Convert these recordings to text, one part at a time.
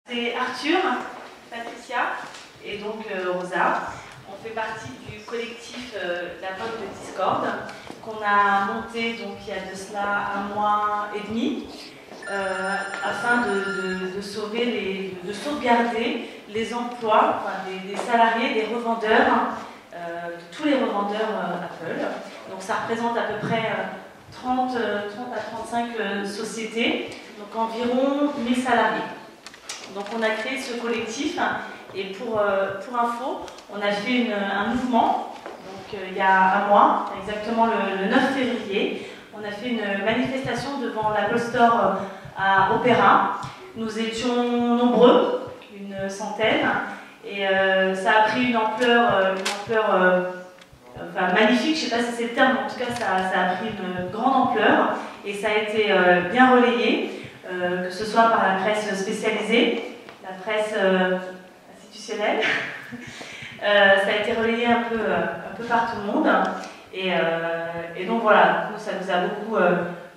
C'est Arthur, Patricia et donc Rosa. On fait partie du collectif La Pomme de Discord qu'on a monté donc, il y a de cela 1 mois et demi afin de sauvegarder les emplois des salariés, des revendeurs, de tous les revendeurs Apple. Donc ça représente à peu près 30 à 35 sociétés, donc environ 1000 salariés. Donc on a créé ce collectif et pour info, on a fait un mouvement donc, il y a 1 mois, exactement le 9 février. On a fait une manifestation devant l'Apple Store à Opéra. Nous étions nombreux, une centaine, et ça a pris une ampleur enfin, magnifique, je ne sais pas si c'est le terme, mais en tout cas ça a pris une grande ampleur et ça a été bien relayé. Que ce soit par la presse spécialisée, la presse institutionnelle. Ça a été relayé un peu par tout le monde. Et donc voilà, ça nous a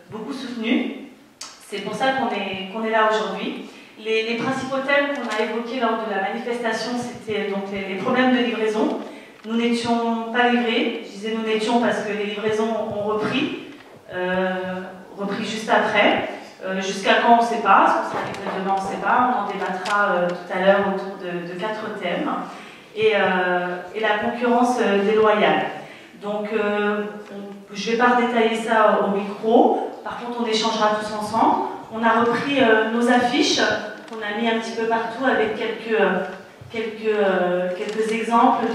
beaucoup soutenus. C'est pour ça qu'on est là aujourd'hui. Les principaux thèmes qu'on a évoqués lors de la manifestation, c'était donc les problèmes de livraison. Nous n'étions pas livrés. Je disais nous n'étions parce que les livraisons ont repris juste après. Jusqu'à quand on ne sait pas, ce qu'on s'arrête demain on ne sait pas, on en débattra tout à l'heure autour de 4 thèmes. Et la concurrence déloyale. Donc je ne vais pas redétailler ça au micro, par contre on échangera tous ensemble. On a repris nos affiches qu'on a mis un petit peu partout avec quelques exemples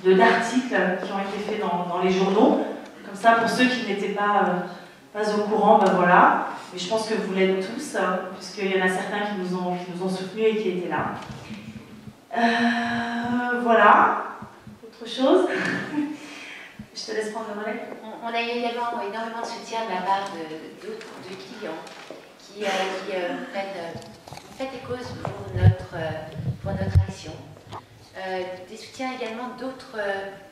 d'articles qui ont été faits dans les journaux. Comme ça, pour ceux qui n'étaient pas au courant, ben voilà. Mais je pense que vous l'êtes tous, puisqu'il y en a certains qui nous ont soutenus et qui étaient là. Voilà. Autre chose? Je te laisse prendre le relais. On a eu également énormément de soutien de la part de clients qui fait écho pour notre action. Des soutiens également d'autres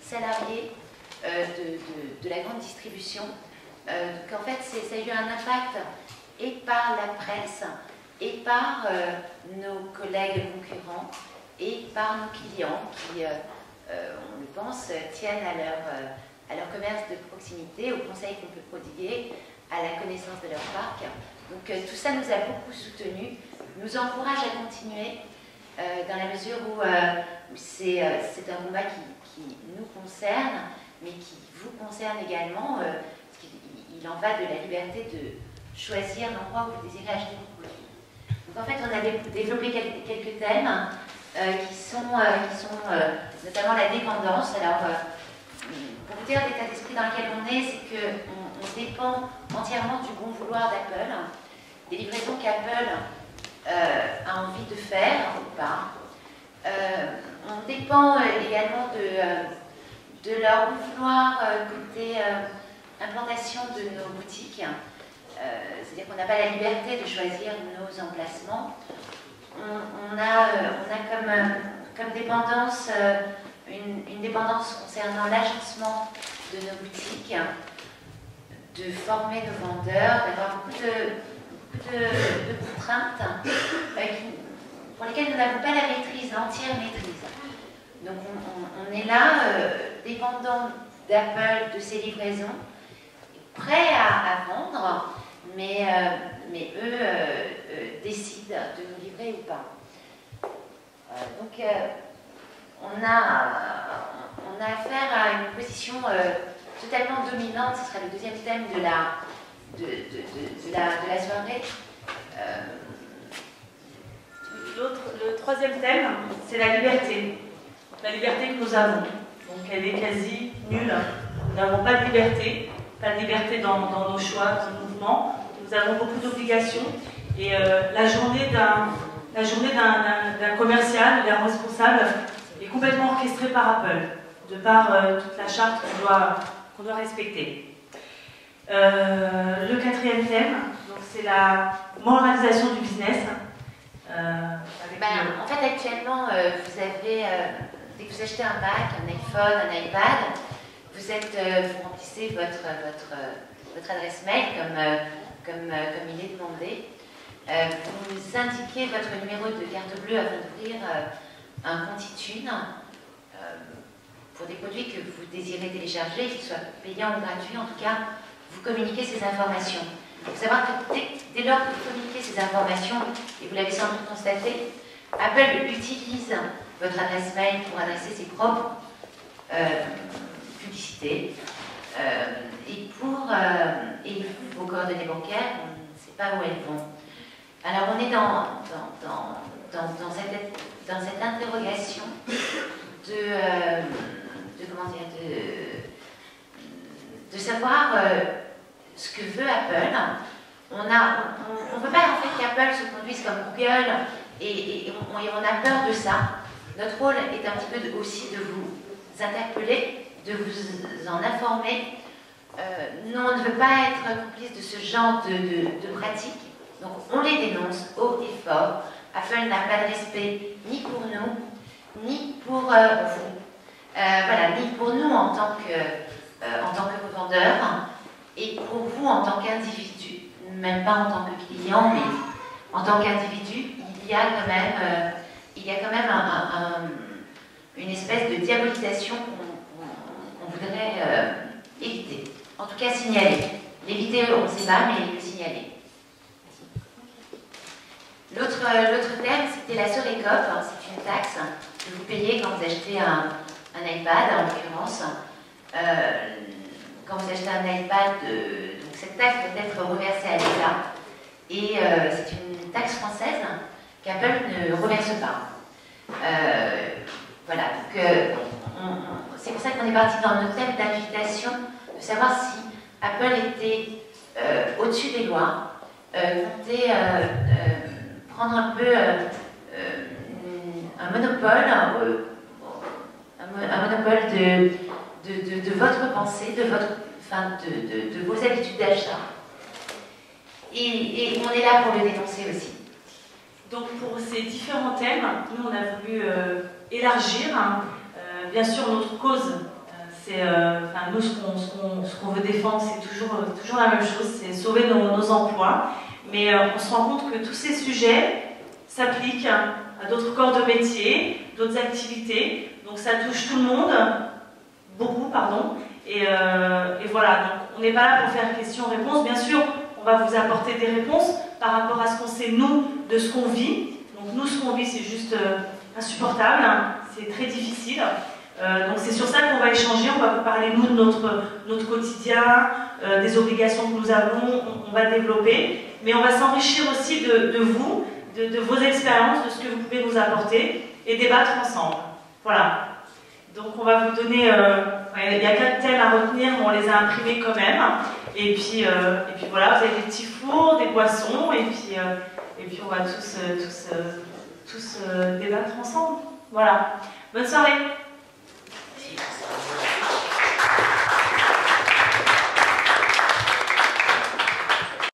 salariés de la grande distribution. Qu'en fait, ça a eu un impact et par la presse, et par nos collègues concurrents, et par nos clients qui, on le pense, tiennent à leur commerce de proximité, aux conseils qu'on peut prodiguer, à la connaissance de leur parc. Donc tout ça nous a beaucoup soutenus, nous encourage à continuer, dans la mesure où c'est un combat qui nous concerne, mais qui vous concerne également. Il en va de la liberté de choisir l'endroit où vous désirez acheter vos produits. Donc en fait, on a développé quelques thèmes qui sont notamment la dépendance. Alors, pour vous dire l'état d'esprit dans lequel on est, c'est qu'on dépend entièrement du bon vouloir d'Apple, des livraisons qu'Apple a envie de faire ou pas. On dépend également de leur bon vouloir côté implantation de nos boutiques, c'est-à-dire qu'on n'a pas la liberté de choisir nos emplacements. On a comme dépendance une dépendance concernant l'agencement de nos boutiques, de former nos vendeurs, d'avoir beaucoup de contraintes pour lesquelles nous n'avons pas la maîtrise, l'entière maîtrise. Donc on est là, dépendant d'Apple, de ses livraisons, prêts à vendre, mais eux décident de nous livrer ou pas. Donc on a affaire à une position totalement dominante. Ce sera le deuxième thème de la soirée. Le troisième thème, c'est la liberté. La liberté que nous avons. Donc elle est quasi nulle. Nous n'avons pas de liberté. Pas de liberté dans nos choix, dans nos mouvements. Nous avons beaucoup d'obligations. Et la journée d'un commercial, d'un responsable, est complètement orchestrée par Apple, de par toute la charte qu'on doit respecter. Le quatrième thème, c'est la moralisation du business. En fait, actuellement, vous avez, dès que vous achetez un Mac, un iPhone, un iPad, vous remplissez votre adresse mail comme il est demandé. vous indiquez votre numéro de carte bleue afin d'ouvrir un compte iTunes pour des produits que vous désirez télécharger, qu'ils soient payants ou gratuits. En tout cas, vous communiquez ces informations. Il faut savoir que dès lors que vous communiquez ces informations, et vous l'avez sans doute constaté, Apple utilise votre adresse mail pour adresser ses propres publicités et vos coordonnées bancaires, on ne sait pas où elles vont. Alors on est dans cette interrogation de savoir ce que veut Apple. On ne veut pas en fait qu'Apple se conduise comme Google et on a peur de ça. Notre rôle est un petit peu aussi de vous interpeller, de vous en informer. Nous, on ne veut pas être complice de ce genre de pratiques. Donc on les dénonce haut et fort. Apple n'a pas de respect ni pour nous, ni pour vous. Voilà, ni pour nous en tant que revendeurs, et pour vous en tant qu'individu, même pas en tant que client, mais en tant qu'individu, il y a quand même une espèce de diabolisation qu'on voudrait éviter. En tout cas, signaler. L'éviter, on ne sait pas, mais le signaler. L'autre thème, c'était la Sorécope. C'est une taxe que vous payez quand vous achetez un iPad, en l'occurrence. Quand vous achetez un iPad, donc cette taxe doit être reversée à l'État. Et c'est une taxe française qu'Apple ne reverse pas. Voilà, donc c'est pour ça qu'on est parti dans notre thème d'invitation, de savoir si Apple était au-dessus des lois, comptait prendre un peu un monopole de votre pensée, de vos habitudes d'achat. Et on est là pour le dénoncer aussi. Donc pour ces différents thèmes, nous on a voulu élargir, bien sûr notre cause, nous ce qu'on veut défendre c'est toujours la même chose, c'est sauver nos emplois, mais on se rend compte que tous ces sujets s'appliquent à d'autres corps de métier, d'autres activités, donc ça touche tout le monde, beaucoup pardon, et voilà, donc on n'est pas là pour faire question-réponse, bien sûr on va vous apporter des réponses par rapport à ce qu'on sait nous de ce qu'on vit. Donc nous, ce qu'on vit, c'est juste insupportable, c'est très difficile. Donc c'est sur ça qu'on va échanger, on va vous parler nous de notre quotidien, des obligations que nous avons, on va développer, mais on va s'enrichir aussi de vous, de vos expériences, de ce que vous pouvez nous apporter et débattre ensemble. Voilà. Donc on va vous donner, il y a 4 thèmes à retenir, mais on les a imprimés quand même. Et puis voilà, vous avez des petits fours, des boissons, et puis on va tous débattre ensemble. Voilà. Bonne soirée.